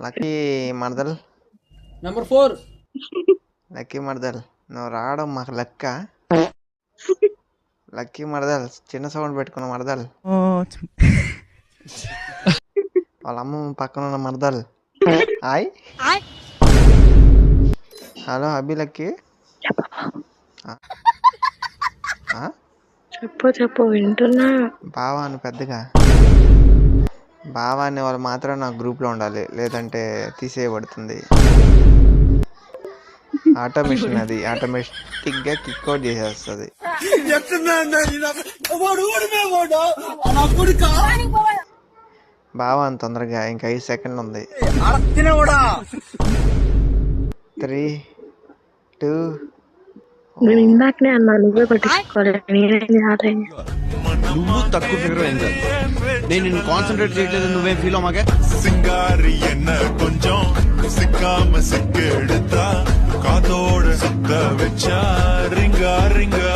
Lucky మరదల్ number 4. Lucky మరదల్ నువ్వు రావడం మాకు లెక్క. లక్కీ మరదల్ చిన్న సౌండ్ పెట్టుకున్న మరదల్. వాళ్ళ అమ్మ పక్కన ఉన్న మరదల్. హాయ్ హలో అభి లక్కీ. చెప్పు వింటున్నా. బావా అని పెద్దగా బావా అనే వాళ్ళు మాత్రం నా గ్రూప్లో ఉండాలి, లేదంటే తీసేయబడుతుంది. ఆటోమేషన్ అది ఆటోమేటిక్గా కిక్అవుట్ చేసేస్తుంది. బావా అని తొందరగా ఇంకా 5 సెకండ్లు ఉంది. 3, 2. నేను ఇందాకనే అన్నా, నువ్వే పట్టించుకోలేదు. నేనేం చేయాలి? నువ్వు తక్కువ ఫిగర్ ఏం కాదు. నేను నిన్ను కాన్సన్ట్రేట్ చేయట్లేదు, నువ్వేం ఫీల్ అవ్వమాకే. சிங்காரி என்ன கொஞ்சம் சிக்காம சிக்கெடுத்தா காத்தோட சுத்த வச்சா ரிங்கா ரிங்கா